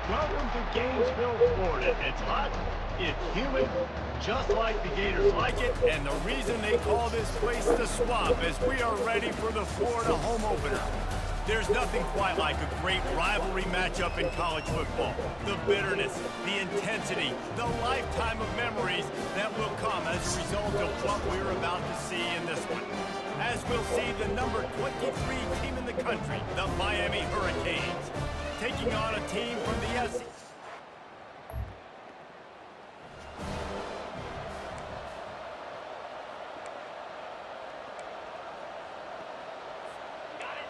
Welcome to Gainesville, Florida. It's hot, it's humid, just like the Gators like it, and the reason they call this place the Swamp is we are ready for the Florida home opener. There's nothing quite like a great rivalry matchup in college football. The bitterness, the intensity, the lifetime of memories that will come as a result of what we're about to see in this one. As we'll see the number 23 team in the country, the Miami Hurricanes, taking on a team from the SEC.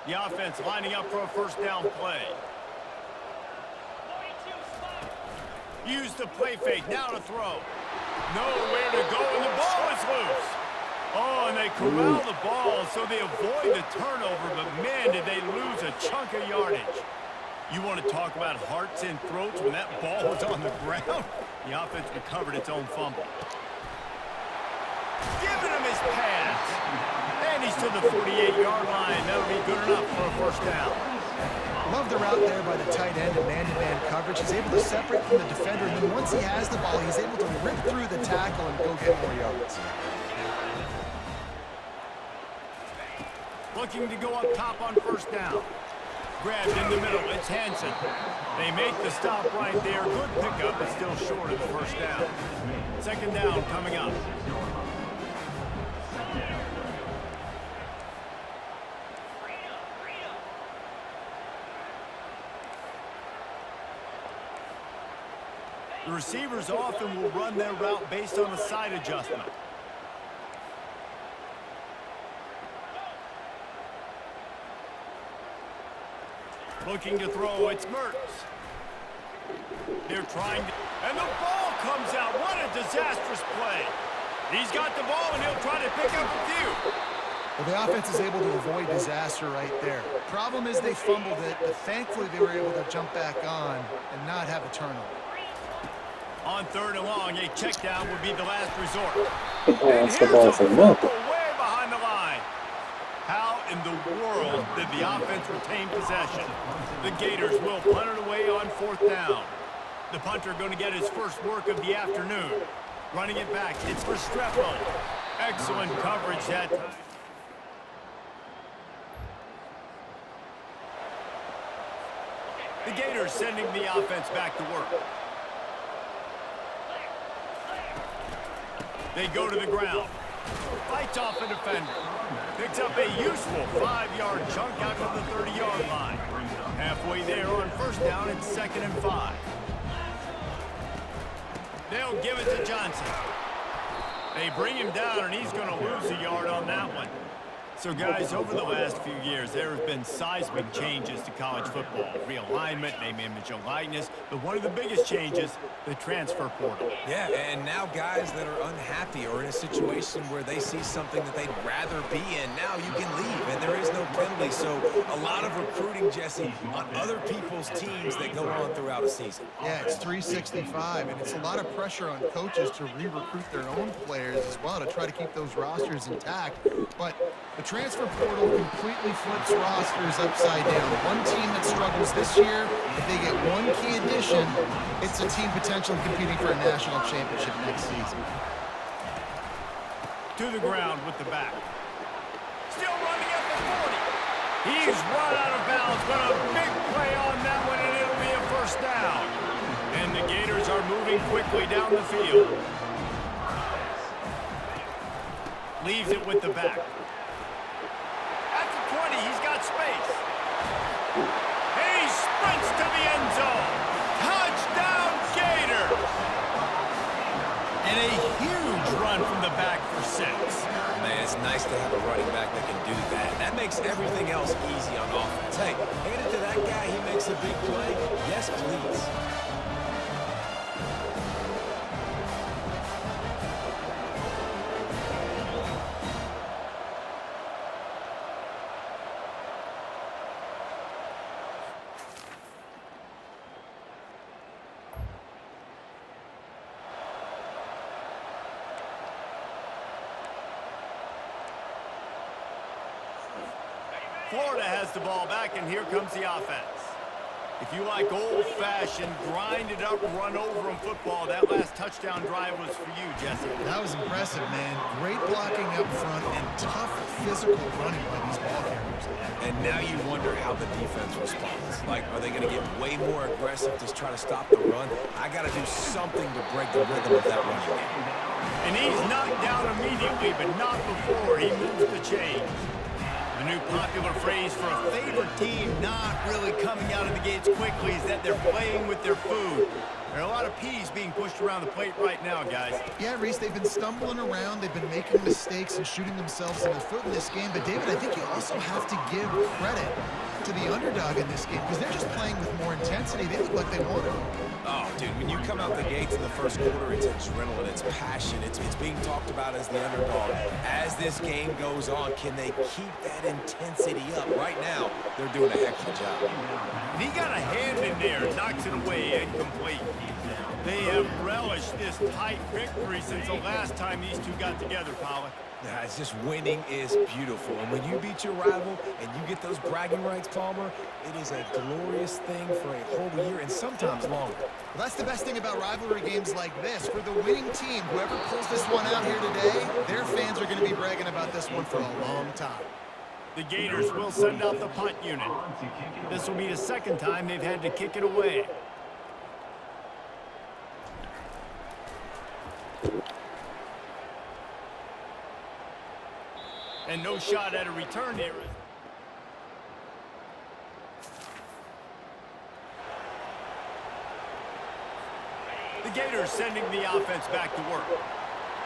The offense lining up for a first down play. Use the play fake, now to throw. Nowhere to go, and the ball is loose. Oh, and they corral the ball, so they avoid the turnover, but man, did they lose a chunk of yardage. You want to talk about hearts and throats when that ball was on the ground? The offense recovered its own fumble. Giving him his pass. And he's to the 48-yard line. That'll be good enough for a first down. Love the route there by the tight end and man-to-man coverage. He's able to separate from the defender, and then once he has the ball, he's able to rip through the tackle and go get more yards. Looking to go up top on first down. Grabbed in the middle. It's Hansen. They make the stop right there. Good pickup, but still short of the first down. Second down coming up. The receivers often will run their route based on a side adjustment. Looking to throw, it's Mertz. They're trying to, and the ball comes out. What a disastrous play. He's got the ball, and he'll try to pick up a few. Well, the offense is able to avoid disaster right there. Problem is they fumbled it, but thankfully they were able to jump back on and not have a turnover. On third and long, a check down would be the last resort. And here's a fumble way behind the line. How in the world did the offense retain possession? The Gators will punt it away on fourth down. The punter going to get his first work of the afternoon. Running it back, it's for Restrepo. Excellent coverage that time. The Gators sending the offense back to work. They go to the ground. Fights off a defender. Picks up a useful 5-yard chunk out to the 30-yard line. Halfway there on first down, it's 2nd and 5. They'll give it to Johnson. They bring him down, and he's going to lose a yard on that one. So, guys, over the last few years, there have been seismic changes to college football. Realignment, name, image, and likeness. But one of the biggest changes, the transfer portal. Yeah, and now guys that are unhappy or in a situation where they see something that they'd rather be in, now you can leave, and there is no penalty. So a lot of recruiting, Jesse, on other people's teams that go on throughout a season. Yeah, it's 365, and it's a lot of pressure on coaches to re-recruit their own players as well to try to keep those rosters intact. But the transfer portal completely flips rosters upside down. One team that struggles this year, if they get one key addition, it's a team potentially competing for a national championship next season. To the ground with the back. Still running at the 40. He's run out of bounds, but a big play on that one, and it'll be a first down. And the Gators are moving quickly down the field. Leaves it with the back. At the 20, he's got space. He sprints to the end zone. Touchdown, Gators! And a huge run from the back for 6. Man, it's nice to have a running back that can do that. That makes everything else easy on offense. Hey, hand it to that guy. He makes a big play. Yes, please. Florida has the ball back, and here comes the offense. If you like old-fashioned, grind-it-up, run-over-'em football, that last touchdown drive was for you, Jesse. That was impressive, man. Great blocking up front and tough physical running by these ball carriers. And now you wonder how the defense responds. Like, are they going to get way more aggressive to try to stop the run? I got to do something to break the rhythm of that running game. And he's knocked down immediately, but not before he moves the chains. The new popular phrase for a favorite team not really coming out of the gates quickly is that they're playing with their food. There are a lot of peas being pushed around the plate right now, guys. Yeah, Reese, they've been stumbling around. They've been making mistakes and shooting themselves in the foot in this game. But, David, I think you also have to give credit to the underdog in this game because they're just playing with more intensity. They look like they want it. Oh, dude, when you come out the gates in the first quarter, it's adrenaline, it's passion, it's being talked about as the underdog. As this game goes on, can they keep that intensity up? Right now, they're doing a heck of a job. And he got a hand in there, knocks it away, incomplete. They have relished this tight victory since the last time these two got together, Pollock. Yeah, it's just winning is beautiful. And when you beat your rival and you get those bragging rights, Palmer, it is a glorious thing for a whole year and sometimes longer. Well, that's the best thing about rivalry games like this. For the winning team, whoever pulls this one out here today, their fans are going to be bragging about this one for a long time. The Gators will send out the punt unit. This will be the second time they've had to kick it away. And no shot at a return here. The Gators sending the offense back to work.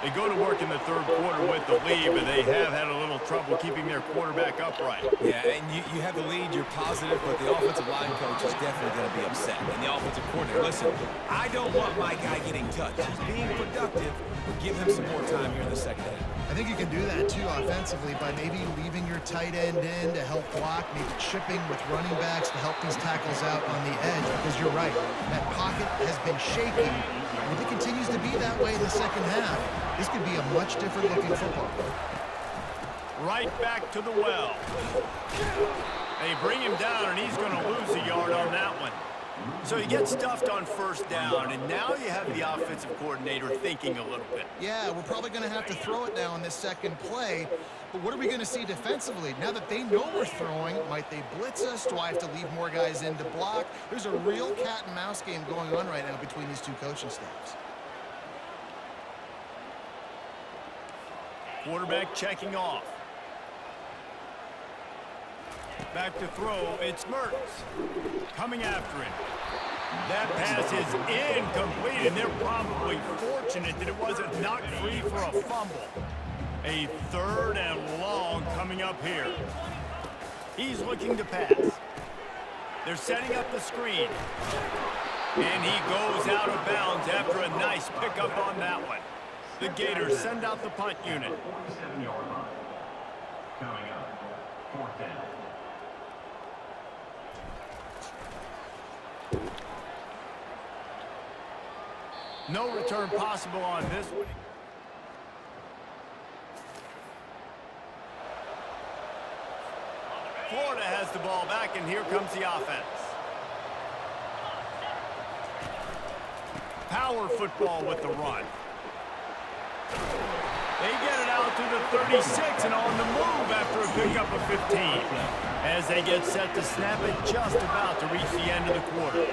They go to work in the third quarter with the lead, but they have had a little trouble keeping their quarterback upright. Yeah, and you have the lead, you're positive, but the offensive line coach is definitely going to be upset. And the offensive coordinator, listen, I don't want my guy getting touched. He's being productive, but give him some more time here in the second half. I think you can do that, too, offensively, by maybe leaving your tight end in to help block, maybe chipping with running backs to help these tackles out on the edge, because you're right, that pocket has been shaky. And if it continues to be that way in the second half, this could be a much different looking football. Right back to the well. They bring him down, and he's going to lose a yard on that one. So he gets stuffed on first down, and now you have the offensive coordinator thinking a little bit. Yeah, we're probably going to have to throw it now in this second play. But what are we going to see defensively? Now that they know we're throwing, might they blitz us? Do I have to leave more guys in to block? There's a real cat and mouse game going on right now between these two coaching staffs. Quarterback checking off. Back to throw, it's Mertz. Coming after him. That pass is incomplete, and they're probably fortunate that it wasn't knocked free for a fumble. A third and long coming up here. He's looking to pass. They're setting up the screen. And he goes out of bounds after a nice pickup on that one. The Gators send out the punt unit. Coming up, fourth down. No return possible on this one. Florida has the ball back, and here comes the offense. Power football with the run. They get it out to the 36 and on the move after a pickup of 15. As they get set to snap it, just about to reach the end of the quarter.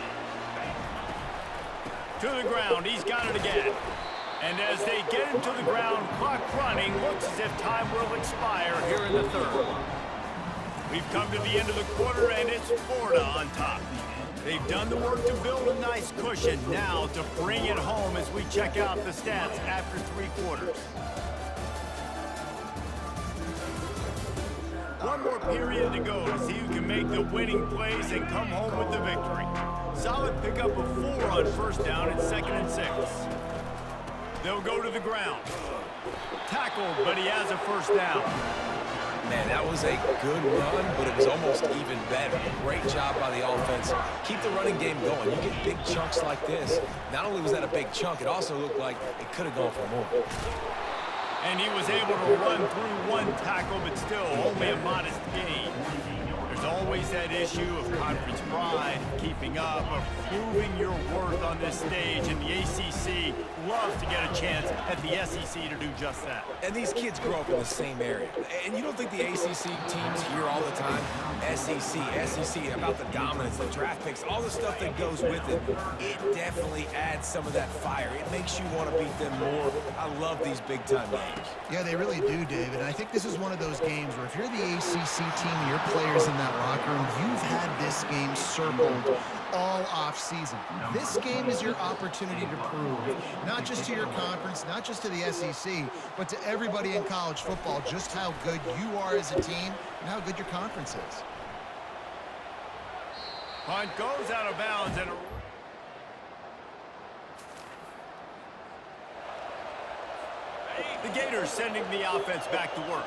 To the ground, he's got it again. And as they get him to the ground, clock running, looks as if time will expire here in the third. We've come to the end of the quarter, and it's Florida on top. They've done the work to build a nice cushion. Now to bring it home as we check out the stats after 3 quarters. One more period to go to see who can make the winning plays and come home with the victory. Solid pickup of 4 on first down and 2nd and 6. They'll go to the ground. Tackled, but he has a first down. Man, that was a good run, but it was almost even better. Great job by the offense. Keep the running game going. You get big chunks like this. Not only was that a big chunk, it also looked like it could have gone for more. And he was able to run through 1 tackle, but still only a modest gain. There's always that issue of conference pride, keeping up, of proving your worth on this stage, and the ACC loves to get a chance at the SEC to do just that. And these kids grow up in the same area. And you don't think the ACC teams hear all the time, SEC, about the dominance, the draft picks, all the stuff that goes with it. It definitely adds some of that fire. It makes you want to beat them more. I love these big-time games. Yeah, they really do, David. And I think this is one of those games where if you're the ACC team and your players in that locker room, you've had this game circled all off-season. This game is your opportunity to prove, not just to your conference, not just to the SEC, but to everybody in college football, just how good you are as a team and how good your conference is. Punt goes out of bounds, and the Gators sending the offense back to work.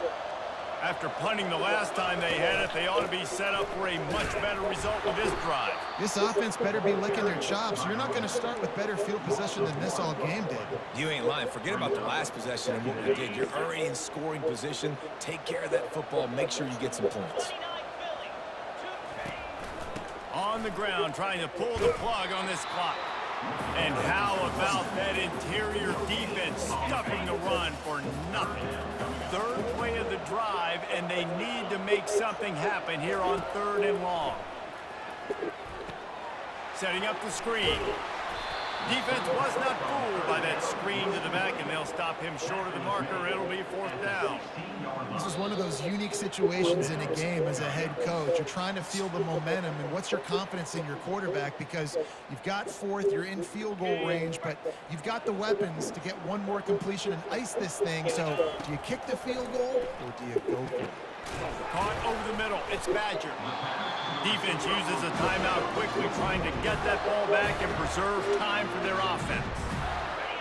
After punting the last time they had it, they ought to be set up for a much better result with this drive. This offense better be licking their chops. You're not going to start with better field possession than this all game, David. You ain't lying. Forget about the last possession and what we did. You're already in scoring position. Take care of that football. Make sure you get some points. On the ground, trying to pull the plug on this clock. And how about that interior defense stuffing the run for nothing? Third play of the drive, and they need to make something happen here on 3rd and long. Setting up the screen. Defense was not fooled by that screen to the back, and they'll stop him short of the marker. It'll be 4th down. This is one of those unique situations in a game as a head coach. You're trying to feel the momentum, and what's your confidence in your quarterback? Because you've got 4th, you're in field goal range, but you've got the weapons to get one more completion and ice this thing. So do you kick the field goal, or do you go for it? Caught over the middle. It's Badger. Defense uses a timeout quickly, trying to get that ball back and preserve time for their offense.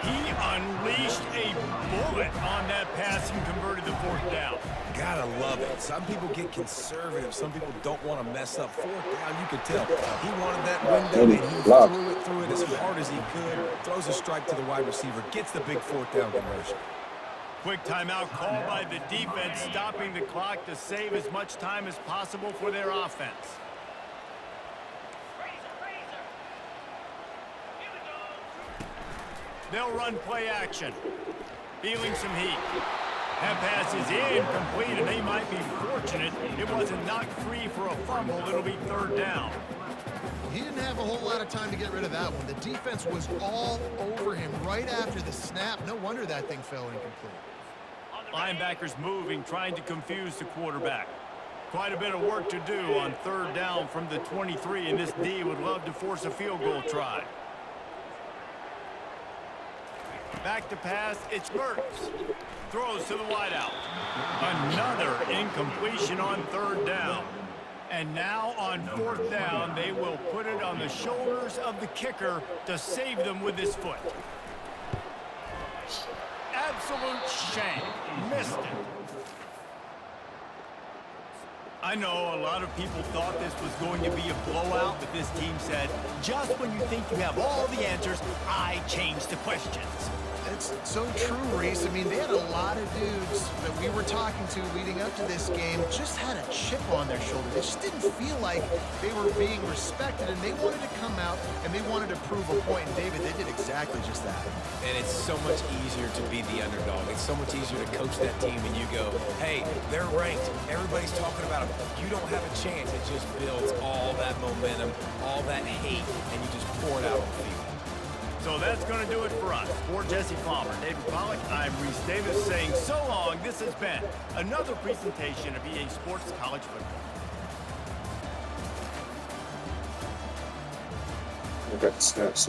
He unleashed a bullet on that pass and converted the 4th down. Gotta love it. Some people get conservative. Some people don't want to mess up. 4th down, you could tell. He wanted that window, and he threw it as hard as he could. Throws a strike to the wide receiver. Gets the big 4th down conversion. Quick timeout called by the defense, stopping the clock to save as much time as possible for their offense. They'll run play action. Feeling some heat. That pass is incomplete, and they might be fortunate it wasn't knocked free for a fumble. It'll be 3rd down. He didn't have a whole lot of time to get rid of that one. The defense was all over him right after the snap. No wonder that thing fell incomplete. Linebackers moving, trying to confuse the quarterback. Quite a bit of work to do on 3rd down from the 23, and this D would love to force a field goal try. Back to pass, it's Burks. Throws to the wideout. Another incompletion on 3rd down. And now on 4th down, they will put it on the shoulders of the kicker to save them with his foot. Absolute shame. Missed it. I know a lot of people thought this was going to be a blowout, but this team said, just when you think you have all the answers, I change the questions. It's so true, Reese. I mean, they had a lot of dudes that we were talking to leading up to this game just had a chip on their shoulder. They just didn't feel like they were being respected, and they wanted to come out and they wanted to prove a point. And David, they did exactly just that. And it's so much easier to be the underdog. It's so much easier to coach that team and you go, hey, they're ranked. Everybody's talking about them. You don't have a chance. It just builds all that momentum, all that hate, and you just pour it out on the field. So that's going to do it for us. For Jesse Palmer, David Pollack, I'm Reese Davis saying so long. This has been another presentation of EA Sports College Football. I got the snaps.